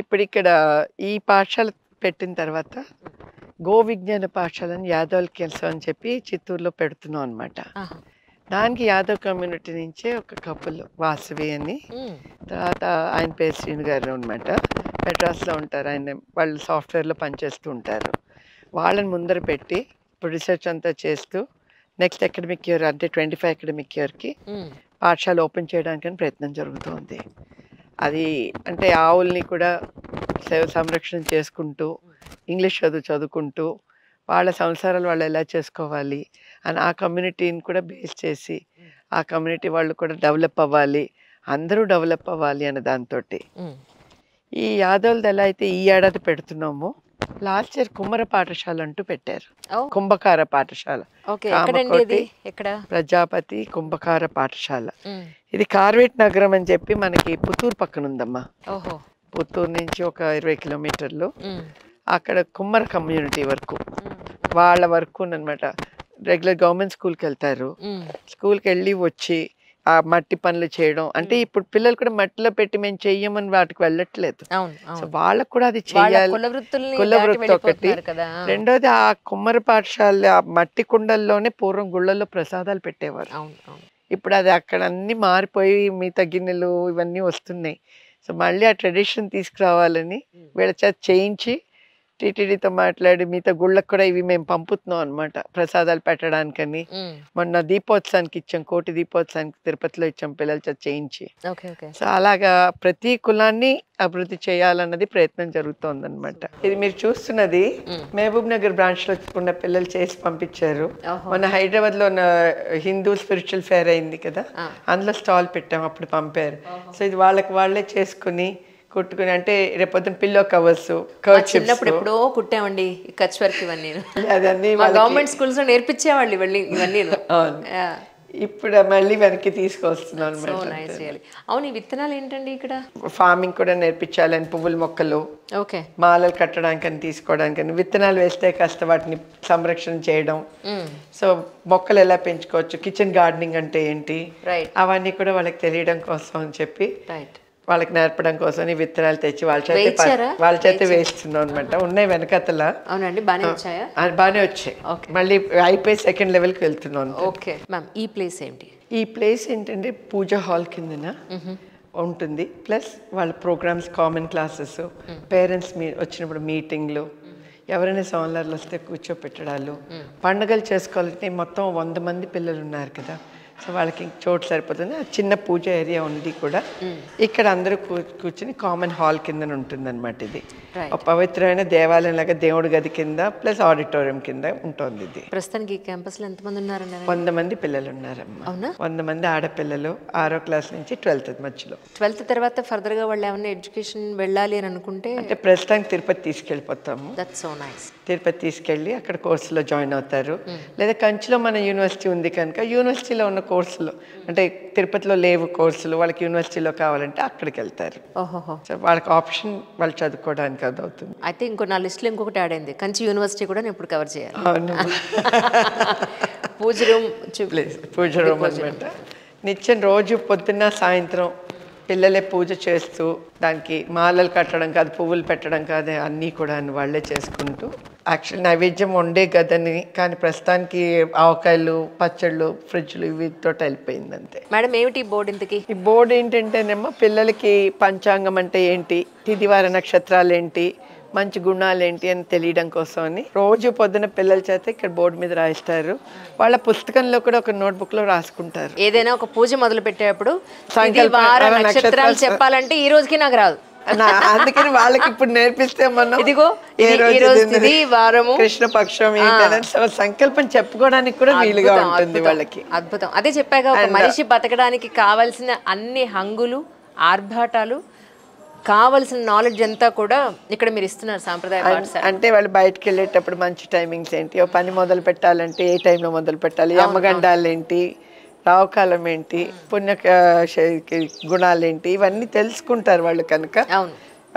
ఇప్పుడిక్కడ ఈ పాఠశాల పెట్టిన తర్వాత గో విజ్ఞాన పాఠశాలని యాదవ్ కెల్సం అని చెప్పి చిత్తూరులో పెడుతున్నాం అనమాట. ఆహా! దానికి యాదవ్ కమ్యూనిటీ నుంచే ఒక కపుల్ వాసవి అని, తర్వాత ఆయన పేరు శ్రీను గారు అనమాట. మెడ్రాస్‌లో ఉంటారు. వాళ్ళు సాఫ్ట్‌వేర్‌లో పనిచేస్తూ ఉంటారు. వాళ్ళని ముందర పెట్టి ఇప్పుడు రీసెర్చ్ అంతా చేస్తూ నెక్స్ట్ అకాడమిక్ ఇయర్ అంటే 25 అకాడమిక్ ఇయర్‌కి హ్మ్. పాఠశాల ఓపెన్ చేయడానికని ప్రయత్నం జరుగుతోంది. అది అంటే ఆవుల్ని కూడా సంరక్షణ చేసుకుంటూ, ఇంగ్లీష్ చదువుకుంటూ, వాళ్ళ సంసారాలు వాళ్ళు ఎలా చేసుకోవాలి అని ఆ కమ్యూనిటీని కూడా బేస్ చేసి, ఆ కమ్యూనిటీ వాళ్ళు కూడా డెవలప్ అవ్వాలి, అందరూ డెవలప్ అవ్వాలి అనే దాంతోటి. హ్మ్. ఈ యాదవులది ఎలా అయితే ఈ ఏడాది పెడుతున్నామో, లాస్ట్ ఇయర్ కుమ్మర పాఠశాల అంటూ పెట్టారు. ఓహ్! కుంభకార పాఠశాల. ఓకే. ఎక్కడండి ఇది? ఎక్కడ? ప్రజాపతి కుంభకార పాఠశాల. హ్మ్. ఇది కార్వేట్ నగరం అని చెప్పి మనకి పుత్తూరు పక్కన ఉందమ్మా. ఓహో! పుత్తూరు నుంచి ఒక 20 కిలోమీటర్లు. హ్మ్. అక్కడ కుమ్మర కమ్యూనిటీ వరకు హ్మ్. వాళ్ళ వరకు అనమాట. రెగ్యులర్ గవర్నమెంట్ స్కూల్కి వెళ్తారు. హ్మ్. స్కూల్కి వెళ్ళి వచ్చి ఆ మట్టి పనులు చేయడం అంటే ఇప్పుడు పిల్లలు కూడా మట్టిలో పెట్టి మేము చెయ్యమని వాటికి వెళ్ళట్లేదు. అవును. సో అవును. వాళ్ళకు కూడా అది వాళ్ళ చేయాలి. కుల వృత్తుల్ని కుల దాటి వృత్తి ఒకటి. వెళ్ళిపోతున్నారు కదా! రెండోది ఆ కుమ్మరి పాఠశాల ఆ మట్టి కుండల్లోనే పూర్వం గుళ్ళల్లో ప్రసాదాలు పెట్టేవారు. అవును. అవును. ఇప్పుడు అది అక్కడ అన్నీ మారిపోయి మిగతా గిన్నెలు ఇవన్నీ వస్తున్నాయి. సో మళ్ళీ ఆ ట్రెడిషన్ తీసుకురావాలని వీళ్ళ చేత చేయించి టీటీడీతో మాట్లాడి మిగతా గుళ్ళకు కూడా ఇవి మేము పంపుతున్నాం అనమాట ప్రసాదాలు పెట్టడానికని. హ్మ్. మొన్న దీపోత్సవానికి ఇచ్చాం, కోటి దీపోత్సవానికి తిరుపతిలో ఇచ్చాం పిల్లల చేత చేయించి. ఓకే. ఓకే. సో అలాగా ప్రతి కులాన్ని అభివృద్ధి చేయాలన్నది ప్రయత్నం జరుగుతోందనమాట. ఇది మీరు చూస్తున్నది హ్మ్. మహబూబ్ నగర్ బ్రాంచ్లో ఉన్న పిల్లలు చేసి పంపించారు. ఓహో! మన హైదరాబాద్లో ఉన్న హిందూ స్పిరిచువల్ ఫేర్ అయింది కదా, ఆ. అందులో స్టాల్ పెట్టాం, అప్పుడు పంపారు. సో ఇది వాళ్ళే చేసుకుని కుట్టుకుని అంటే రేపొద్దున పిల్లో కవర్స్ మా చిన్నప్పుడు ఎప్పుడో కుట్టామండి ఈ కచ్ వర్క్ ఇవన్నీ. అదన్నీ మా గవర్నమెంట్ స్కూల్స్ లో నేర్పించేవాళ్ళు ఇవన్నీ. అవును. ఇప్పుడు మళ్ళీ వెనక్కి తీసుకొస్తున్నాను సో అనమాట. Nice really. అవును, ఈ విత్తనాలు ఏంటండి ఇక్కడ? ఫార్మింగ్ కూడా నేర్పించాలని, పువ్వుల మొక్కలు ఓకే. మాలలు కట్టడానికని తీసుకోవడానికని, విత్తనాలు వేస్తే కాస్త వాటిని సంరక్షణ చేయడం. హ్మ్. సో మొక్కలు ఎలా పెంచుకోవచ్చు, కిచెన్ గార్డెనింగ్ అంటే ఏంటి, రైట్. అవన్నీ కూడా వాళ్ళకి తెలియడం కోసం అని చెప్పి రైట్. వాళ్ళకి నేర్పడం కోసం ఈ విత్తనాలు తెచ్చి వేయించారా? వాళ్ళ చేత వేస్తున్నాం అనమాట. ఉన్నాయి వెనకతల. అవునండి, బాగానే వచ్చాయా? బాగానే వచ్చాయి. ఓకే. మళ్ళీ అయిపోయి సెకండ్ లెవెల్కి వెళ్తున్నాం. ఓకే మ్యామ్, ఈ ప్లేస్ ఏంటి? ఈ ప్లేస్ ఏంటంటే పూజ హాల్ కిందన ఉంటుంది. ప్లస్ వాళ్ళ ప్రోగ్రామ్స్, కామన్ క్లాసెస్, పేరెంట్స్ వచ్చినప్పుడు మీటింగ్లు, ఎవరైనా సోమవారాలు వస్తే కూర్చోపెట్టడాలు, పండుగలు చేసుకోవాలంటే మొత్తం 100 మంది పిల్లలు ఉన్నారు కదా, సో వాళ్ళకి చోటు సరిపోతుంది. ఆ చిన్న పూజ ఏరియా ఉంది కూడా. ఇక్కడ అందరూ కూర్చుని కామన్ హాల్ కింద ఉంటుంది అనమాట. ఇది ఒక పవిత్రమైన దేవాలయం లాగా దేవుడి గది కింద ప్లస్ ఆడిటోరియం కింద ఉంటుంది. ఇది ప్రస్తుతానికి ఈ క్యాంపస్ లో ఎంతమంది ఉన్నారండి? 100 మంది పిల్లలు ఉన్నారమ్మా. అవునా? 100 మంది ఆడపిల్లలు 6వ క్లాస్ నుంచి 12th మధ్యలో. 12th తర్వాత ఫర్దర్ గా వాళ్ళు ఏమైనా ఎడ్యుకేషన్ వెళ్ళాలి అని అనుకుంటే అంటే ప్రస్తుతానికి తిరుపతి తీసుకెళ్ళిపోతాము. That's so nice. తిరుపతి తీసుకెళ్ళి అక్కడ కోర్సులో జాయిన్ అవుతారు. లేదా కంచిలో మన యూనివర్సిటీ ఉంది కనుక యూనివర్సిటీలో ఉన్న కోర్సులు అంటే తిరుపతిలో లేవు కోర్సులు, వాళ్ళకి యూనివర్సిటీలో కావాలంటే అక్కడికి వెళ్తారు. ఓహోహో. సో వాళ్ళకి ఆప్షన్ వాళ్ళు చదువుకోవడానికి అది అవుతుంది. అయితే నా లిస్ట్లో ఇంకొకటి యాడ్ అయింది, కంచి యూనివర్సిటీ కూడా నేను ఇప్పుడు కవర్ చేయాలి. అవును. పూజ రూమ్ పూజ రూమ్ అనమాట. నిత్యం రోజు పొద్దున్న సాయంత్రం పిల్లలే పూజ చేస్తూ దానికి మాలలు కట్టడం కాదు, పువ్వులు పెట్టడం కాదు, అన్నీ కూడా వాళ్ళే చేసుకుంటూ యాక్చువల్లీ నైవేద్యం వండే గదని, కానీ ప్రస్తుతానికి ఆవకాయలు, పచ్చళ్ళు, ఫ్రిడ్జ్లు వీటితో వెళ్ళిపోయింది అంతే. మేడం ఏమిటి ఈ బోర్డు ఇంతకి? ఈ బోర్డు ఏంటంటేనేమో పిల్లలకి పంచాంగం అంటే ఏంటి, తిదివార నక్షత్రాలు ఏంటి, మంచి గుణాలు ఏంటి అని తెలియడం కోసం అని రోజు పొద్దున పిల్లల చేత ఇక్కడ బోర్డు మీద రాయిస్తారు. వాళ్ళ పుస్తకంలో కూడా ఒక నోట్బుక్ లో రాసుకుంటారు. ఏదైనా ఒక పూజ మొదలు పెట్టేటప్పుడు నక్షత్రాలు చెప్పాలంటే ఈ రోజుకి నాకు రాదు, అందుకని వాళ్ళకి ఇప్పుడు నేర్పిస్తే మనం ఇదిగో ఇది వారము, కృష్ణపక్షం ఏంటనే సంకల్పం చెప్పుకోవడానికి కూడా వీలుగా ఉంటుంది వాళ్ళకి. అద్భుతం. అదే చెప్పాక ఒక మనిషి బతకడానికి కావాల్సిన అన్ని హంగులు, ఆర్భాటాలు, కావలసిన నాలెడ్జ్ అంతా కూడా ఇక్కడ మీరు ఇస్తున్నారు సాంప్రదాయ పాఠశాల. అంటే వాళ్ళు బయటకు వెళ్ళేటప్పుడు మంచి టైమింగ్స్ ఏంటి, ఓ పని మొదలు పెట్టాలంటే ఏ టైంలో మొదలు పెట్టాలి, యమగండాలు ఏంటి, రావుకాలం ఏంటి, పుణ్య గుణాలు ఏంటి, ఇవన్నీ తెలుసుకుంటారు వాళ్ళు కనుక.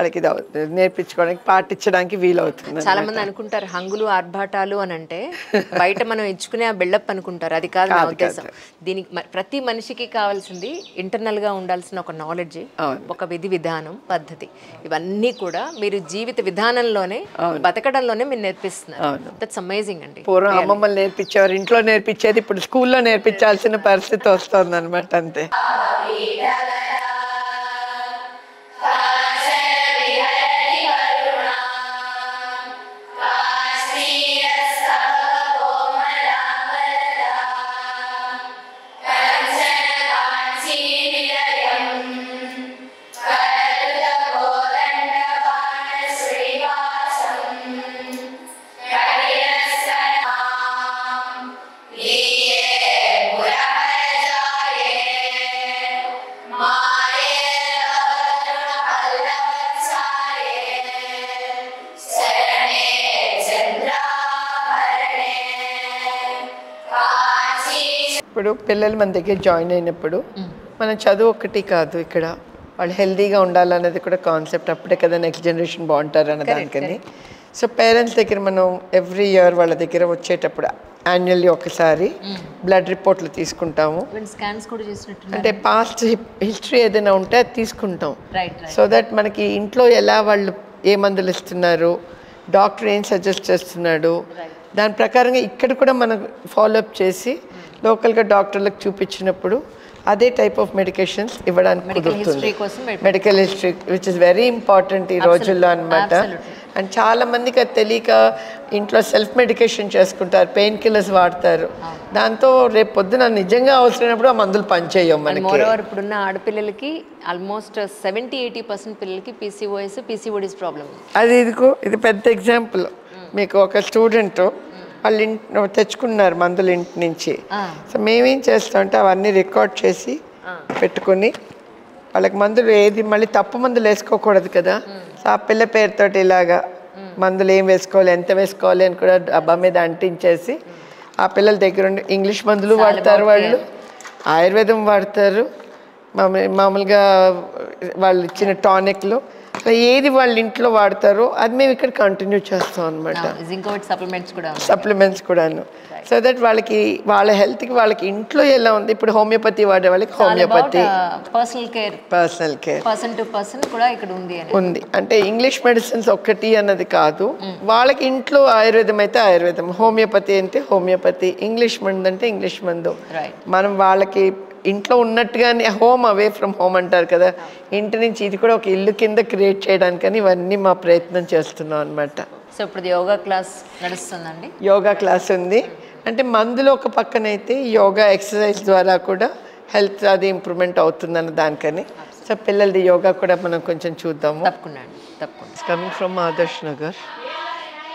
వాళ్ళకి ఇది నేర్పించుకోవడానికి పాటించడానికి వీలవుతుంది. చాలా మంది అనుకుంటారు హంగులు ఆర్భాటాలు అని అంటే బయట మనం ఇచ్చుకునే ఆ బిల్డప్ అనుకుంటారు. అది కాదు నా ఉద్దేశం. దీనికి ప్రతి మనిషికి కావాల్సింది ఇంటర్నల్ గా ఉండాల్సిన ఒక నాలెడ్జ్, ఒక విధి విధానం, పద్ధతి, ఇవన్నీ కూడా మీరు జీవిత విధానంలోనే బతకడంలోనే మీరు నేర్పిస్తున్నారు. దట్స్ అమేజింగ్ అండి. పూర్వం అమ్మమ్మలు నేర్పించేవారు, ఇంట్లో నేర్పించేది ఇప్పుడు స్కూల్లో నేర్పించాల్సిన పరిస్థితి వస్తుంది అనమాట. అంతే. ఇప్పుడు పిల్లలు మన దగ్గర జాయిన్ అయినప్పుడు మనం చదువు ఒక్కటి కాదు, ఇక్కడ వాళ్ళు హెల్తీగా ఉండాలన్నది కూడా కాన్సెప్ట్. అప్పుడే కదా నెక్స్ట్ జనరేషన్ బాగుంటారు అన్న దానికని. సో పేరెంట్స్ దగ్గర మనం ఎవ్రీ ఇయర్ వాళ్ళ దగ్గర వచ్చేటప్పుడు యాన్యువల్లీ ఒకసారి బ్లడ్ రిపోర్ట్లు తీసుకుంటాము. అంటే పాస్ట్ హిస్టరీ ఏదైనా ఉంటే అది తీసుకుంటాం. సో దట్ మనకి ఇంట్లో ఎలా వాళ్ళు ఏ మందులు ఇస్తున్నారు, డాక్టర్ ఏం సజెస్ట్ చేస్తున్నాడు, దాని ప్రకారంగా ఇక్కడ కూడా మనం ఫాలోఅప్ చేసి లోకల్గా డాక్టర్లకు చూపించినప్పుడు అదే టైప్ ఆఫ్ మెడికేషన్స్ ఇవ్వడానికి కుదురుతుంది. Medical history which is very important ఈ రోజుల్లో అనమాట. అండ్ చాలా మందికి అది తెలియక ఇంట్లో సెల్ఫ్ మెడికేషన్ చేసుకుంటారు, పెయిన్ కిల్లర్స్ వాడతారు. దాంతో రేపు పొద్దున నిజంగా అవసరమైనప్పుడు ఆ మందులు పనిచేయవు మనకి. ఇప్పుడున్న ఆడపిల్లలకి ఆల్మోస్ట్ 70-80% పిల్లలకి పీసీఓఎస్ ప్రాబ్లం. అది ఇది పెద్ద ఎగ్జాంపుల్. మీకు ఒక స్టూడెంట్ వాళ్ళు తెచ్చుకున్నారు మందులు ఇంటి నుంచి. సో మేమేం చేస్తామంటే అవన్నీ రికార్డ్ చేసి పెట్టుకుని వాళ్ళకి మందులు ఏది మళ్ళీ తప్పు మందులు వేసుకోకూడదు కదా. సో ఆ పిల్ల పేరుతోటి ఇలాగా మందులు ఏం వేసుకోవాలి, ఎంత వేసుకోవాలి అని కూడా డబ్బా మీద అంటించేసి ఆ పిల్లల దగ్గర ఉండి ఇంగ్లీష్ మందులు వాడతారు, వాళ్ళు ఆయుర్వేదం వాడతారు, మామూలుగా వాళ్ళు ఇచ్చిన టానిక్లు, ఏది వాళ్ళ ఇంట్లో వాడతారో అది మేము ఇక్కడ కంటిన్యూ చేస్తాం అనమాట. సప్లిమెంట్స్ కూడాను. సో దట్ వాళ్ళకి వాళ్ళ హెల్త్కి వాళ్ళకి ఇంట్లో ఎలా ఉంది. ఇప్పుడు హోమియోపతి వాడే వాళ్ళకి హోమియోపతి, పర్సనల్ కేర్ ఉంది. అంటే ఇంగ్లీష్ మెడిసిన్స్ ఒక్కటి అన్నది కాదు, వాళ్ళకి ఇంట్లో ఆయుర్వేదం అయితే ఆయుర్వేదం, హోమియోపతి అంటే హోమియోపతి, ఇంగ్లీష్ మందు అంటే ఇంగ్లీష్ మందు. మనం వాళ్ళకి ఇంట్లో ఉన్నట్టుగానే హోమ్ అవే ఫ్రమ్ హోమ్ అంటారు కదా, ఇంటి నుంచి ఇది కూడా ఒక ఇల్లు కింద క్రియేట్ చేయడానికని ఇవన్నీ మా ప్రయత్నం చేస్తున్నాం అనమాట. సో ఇప్పుడు యోగా క్లాస్ నడుస్తుందండి. యోగా క్లాస్ ఉంది. అంటే మందులో ఒక పక్కనైతే యోగా ఎక్సర్సైజ్ ద్వారా కూడా హెల్త్ అది ఇంప్రూవ్మెంట్ అవుతుందన్న దానికని. సో పిల్లలది యోగా కూడా మనం కొంచెం చూద్దాము. తప్పకుండా తప్పకుండా. Coming from Adarsh Nagar.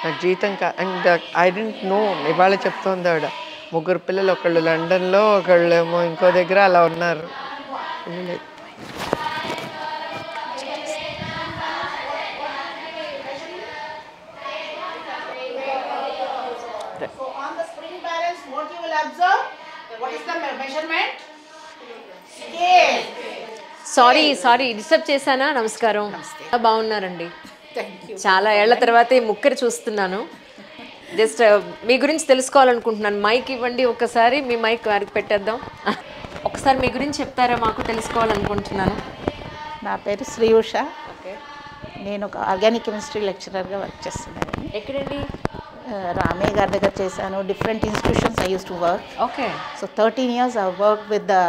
నాకు జీతం అండ్ ఐ డెంట్ నో, ఇవాళ చెప్తోంది ఆవిడ 3 పిల్లలు, ఒకళ్ళు లండన్లో, ఒకళ్ళు ఏమో ఇంకో దగ్గర అలా ఉన్నారు. సారీ డిస్టర్బ్ చేశానా? నమస్కారం. బాగున్నారండి? చాలా ఏళ్ల తర్వాత ఈ ముక్కరు చూస్తున్నాను. జస్ట్ మీ గురించి తెలుసుకోవాలనుకుంటున్నాను. మైక్ ఇవ్వండి ఒకసారి, మీ మైక్ వారికి పెట్టేద్దాం. ఒకసారి మీ గురించి చెప్తారా, మాకు తెలుసుకోవాలనుకుంటున్నాను. నా పేరు శ్రీ ఉష. నేను ఒక ఆర్గానిక్ కెమిస్ట్రీ లెక్చరర్గా వర్క్ చేస్తున్నాను. ఎక్కడండి? రామయ్య గారి దగ్గర చేశాను. Different institutions I use to work. Okay. So 13 years I worked with the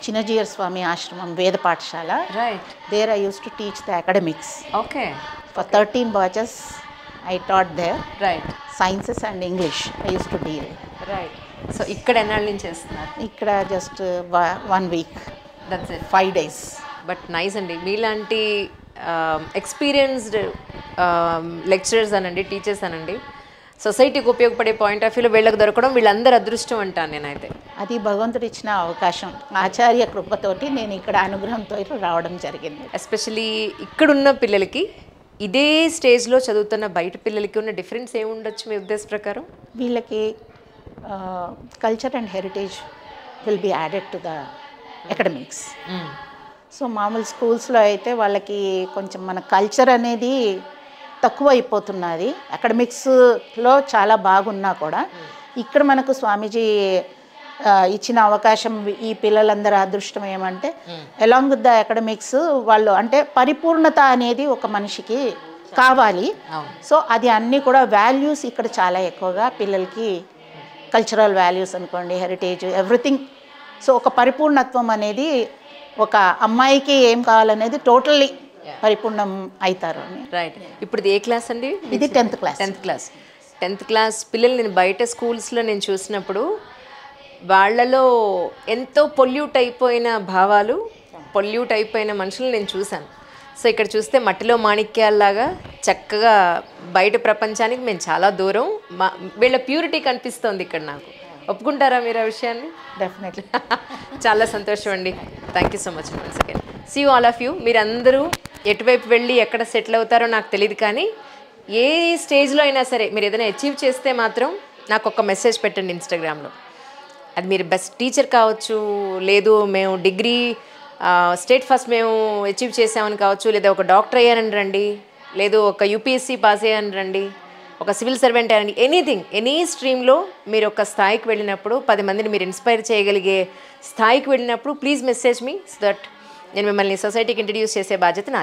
Chinnajiyar Swami Ashramam Veda Pathshala. Right. There I used to teach the academics. Okay. For 13 batches I taught there. Right. Sciences and English I used to deal. Right. So ఇక్కడ ఎన్నాళ్ళ నుంచి చేస్తున్నారు? ఇక్కడ just 1 week. That's it. 5 days. But nice అండి. మీలాంటి experienced lecturers అనండి, teachers అనండి, సొసైటీకి ఉపయోగపడే పాయింట్ ఆఫ్ వ్యూలో వీళ్ళకి దొరకడం వీళ్ళందరూ అదృష్టం అంటాను నేనైతే. అది భగవంతుడు ఇచ్చిన అవకాశం. ఆచార్య కృపతోటి నేను ఇక్కడ అనుగ్రహంతో రావడం జరిగింది. ఎస్పెషలీ ఇక్కడున్న పిల్లలకి, ఇదే స్టేజ్లో చదువుతున్న బయట పిల్లలకి ఉన్న డిఫరెన్స్ ఏముండొచ్చు మీ ఉద్దేశ ప్రకారం? వీళ్ళకి culture and heritage will be added to the academics. So మామూలు స్కూల్స్లో అయితే వాళ్ళకి కొంచెం మన కల్చర్ అనేది తక్కువ అయిపోతున్నది. అకాడమిక్స్లో చాలా బాగున్నా కూడా ఇక్కడ మనకు స్వామీజీ ఇచ్చిన అవకాశం, ఈ పిల్లలందరి అదృష్టం ఏమంటే అలాంగ్ విత్ ద అకాడమిక్స్ వాళ్ళు అంటే పరిపూర్ణత అనేది ఒక మనిషికి కావాలి. సో అది అన్నీ కూడా వాల్యూస్ ఇక్కడ చాలా ఎక్కువగా పిల్లలకి, కల్చరల్ వాల్యూస్ అనుకోండి, హెరిటేజ్, ఎవ్రీథింగ్. సో ఒక పరిపూర్ణత్వం అనేది ఒక అమ్మాయికి ఏం కావాలనేది టోటల్లీ పరిపూర్ణం అవుతారు అని. రైట్. ఇప్పుడు ఏ క్లాస్ అండి? ఇది 10th క్లాస్. 10th క్లాస్ పిల్లలు నేను బయట స్కూల్స్లో నేను చూసినప్పుడు వాళ్ళలో ఎంతో పొల్యూట్ అయిపోయిన భావాలు, పొల్యూట్ అయిపోయిన మనుషులు నేను చూశాను. సో ఇక్కడ చూస్తే మట్టిలో మాణిక్యాల్లాగా చక్కగా బయట ప్రపంచానికి మేము చాలా దూరం, వీళ్ళ ప్యూరిటీ కనిపిస్తోంది ఇక్కడ నాకు. ఒప్పుకుంటారా మీరు ఆ విషయాన్ని? డెఫినెట్లీ. చాలా సంతోషం అండి. Thank you so much once again. See you all of you. మీరందరూ ఎటువైపు వెళ్ళి ఎక్కడ సెటిల్ అవుతారో నాకు తెలియదు, కానీ ఏ స్టేజ్లో అయినా సరే మీరు ఏదైనా అచీవ్ చేస్తే మాత్రం నాకు ఒక మెసేజ్ పెట్టండి ఇన్స్టాగ్రామ్లో. అది మీరు బెస్ట్ టీచర్ కావచ్చు, లేదు మేము డిగ్రీ స్టేట్ ఫస్ట్ మేము అచీవ్ చేసామని కావచ్చు, లేదా ఒక డాక్టర్ అయ్యానని రండి, లేదు ఒక యూపీఎస్సీ పాస్ అయ్యానని రండి, ఒక సివిల్ సర్వెంట్ అయ్యానండి, ఎనీథింగ్, ఎనీ స్ట్రీమ్లో మీరు ఒక స్థాయికి వెళ్ళినప్పుడు, 10 మందిని మీరు ఇన్స్పైర్ చేయగలిగే స్థాయికి వెళ్ళినప్పుడు please message me, so that నేను మిమ్మల్ని సొసైటీకి ఇంట్రడ్యూస్ చేసే బాధ్యత నాది.